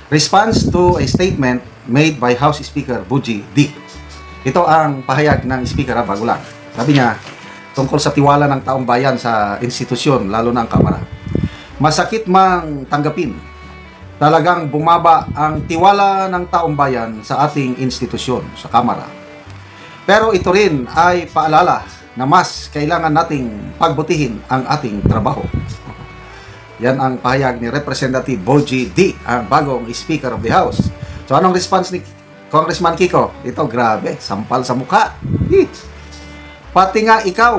Response to a statement made by House Speaker Bogie D. Ito ang pahayag ng Speaker bago lang. Sabi niya, tungkol sa tiwala ng taong bayan sa institusyon, lalo na ang Kamara. Masakit mang tanggapin, talagang bumaba ang tiwala ng taong bayan sa ating institusyon, sa Kamara. Pero ito rin ay paalala na mas kailangan nating pagbutihin ang ating trabaho. Yan ang pahayag ni Representative Bogie D, ang bagong Speaker of the House. So anong response ni Congressman Kiko? Ito, grabe, sampal sa mukha. Pati nga ikaw,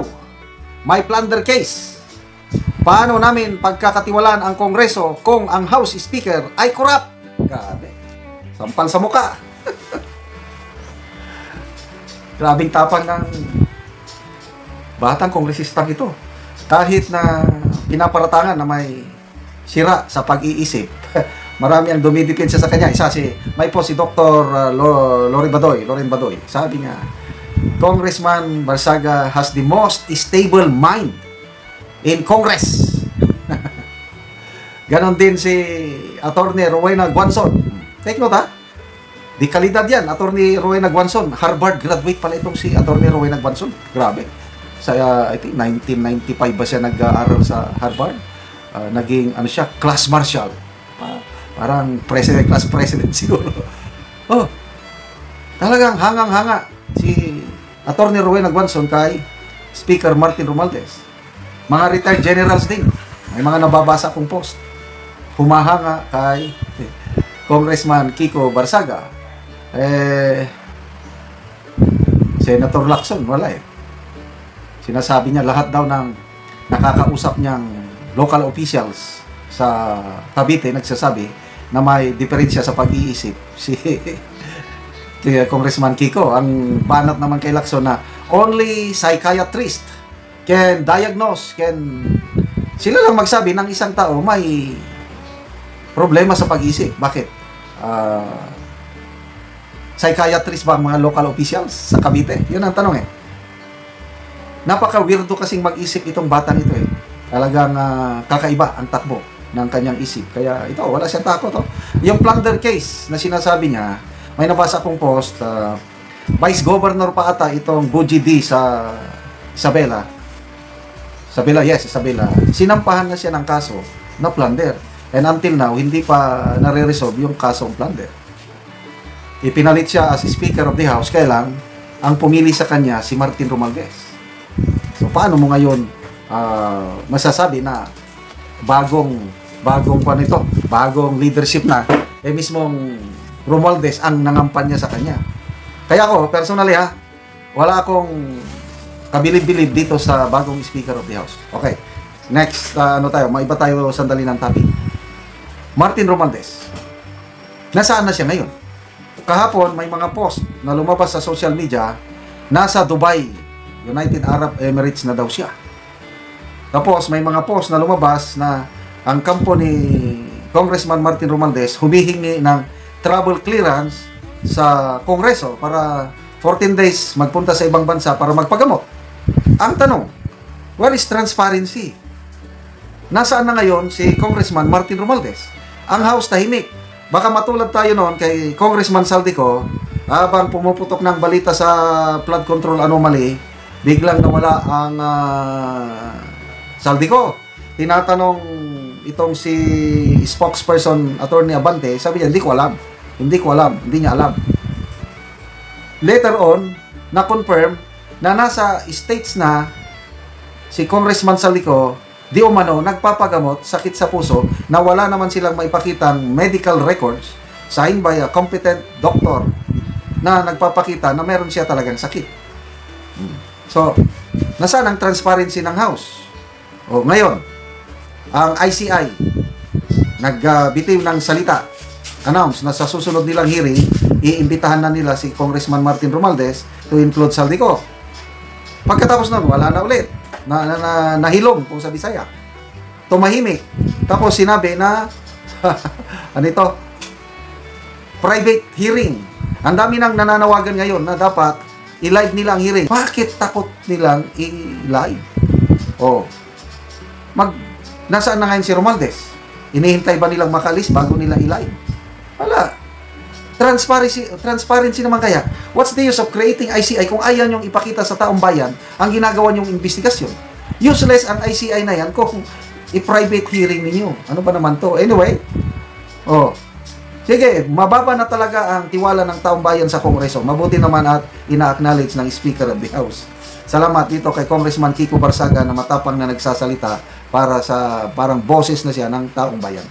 may plunder case. Paano namin pagkakatiwalaan ang Kongreso kung ang House Speaker ay corrupt? Grabe, sampal sa mukha. Grabing tapang ng batang kongresistang ito. Kahit na pinaparatangan na may sira sa pag-iisip, marami ang dumidepensa sa kanya. May po si Dr. Loren Badoy. Sabi niya, Congressman Barsaga has the most stable mind in Congress. Ganon din si Attorney Rowena Guanzon. Take note ha. Di kalidad yan, Attorney Rowena Guanzon. Harvard graduate pala itong si Attorney Rowena Guanzon. Grabe. Sa I think 1995 ba siya nag-aaral sa Harvard? Naging siya, class marshal. Parang class president siguro. Oh. Talagang hangang-hanga si Attorney Rowena Guanzon kay Speaker Martin Romualdez. Mga retired generals din. May mga nababasa kong post. Humahanga kay Congressman Kiko Barsaga. Senator Lacson, wala eh. Sinasabi niya lahat daw ng nakakausap niyang local officials sa Cavite nagsasabi na may diferensya sa pag-iisip. Si Congressman Kiko, ang banat naman kay Lacson na only psychiatrist can diagnose, sila lang magsabi ng isang tao may problema sa pag-iisip. Bakit? Psychiatrist ba ang mga local officials sa Cavite? Yun ang tanong eh. Napaka-weirdo kasing mag-isip itong batang ito eh. Talagang kakaiba ang takbo ng kanyang isip. Kaya ito, wala siyang takot. Oh. Yung plunder case na sinasabi niya, may nabasa akong post, Vice Governor pa ata itong Bogie D sa Isabela. Isabela. Sinampahan na siya ng kaso na plunder. And until now, hindi pa nare-resolve yung kasong plunder. Ipinalit siya as Speaker of the House, kaya lang, ang pumili sa kanya si Martin Romualdez. So paano mo ngayon masasabi na bagong leadership na mismong Romualdez ang nangampanya sa kanya. Kaya ako personally wala akong kabilib-bilib dito sa bagong Speaker of the House. Okay. Next maiba tayo sandali ng topic. Martin Romualdez. Nasaan na siya ngayon? Kahapon may mga post na lumabas sa social media, nasa Dubai, United Arab Emirates na daw siya. Tapos may mga post na lumabas na ang kampo ni Congressman Martin Romualdez humihingi ng travel clearance sa Kongreso para 14 days magpunta sa ibang bansa para magpagamot. Ang tanong, where is transparency? Nasaan na ngayon si Congressman Martin Romualdez? Ang House tahimik. Baka matulad tayo noon kay Congressman Saldico, habang pumuputok ng balita sa flood control anomaly, biglang nawala ang Saldico. Tinatanong itong si spokesperson Attorney Abante, sabi niya, hindi ko alam, hindi niya alam. Later on, na-confirm na nasa States na si Congressman Saldico, di umano nagpapagamot, sakit sa puso, na wala naman silang maipakitang medical records signed by a competent doctor na nagpapakita na meron siya talagang sakit. So, nasaan ang transparency ng House? O ngayon, ang ICI nagbitiw ng salita, announce na sa susunod nilang hearing, iimbitahan na nila si Congressman Martin Romualdez to include Saldico. Pagkatapos nun, wala na ulit. Nahilong kung sa Bisaya. Tumahimik. Tapos sinabi na private hearing. Ang dami nang nananawagan ngayon na dapat i-live nila ang hearing. Bakit takot nilang i-live? Nasaan na ngayon si Romualdez? Inihintay ba nilang makalis bago nila i-live? Wala. Transparency naman kaya. What's the use of creating ICI kung ayaw nyong ipakita sa taong bayan ang ginagawa nyong investigasyon? Useless ang ICI na yan kung i-private hearing ninyo. Ano ba naman to? Anyway, sige, mababa na talaga ang tiwala ng taong bayan sa Kongreso. Mabuti naman at ina-acknowledge ng Speaker of the House. Salamat dito kay Congressman Kiko Barsaga na matapang na nagsasalita para sa parang boses na siya ng taong bayan.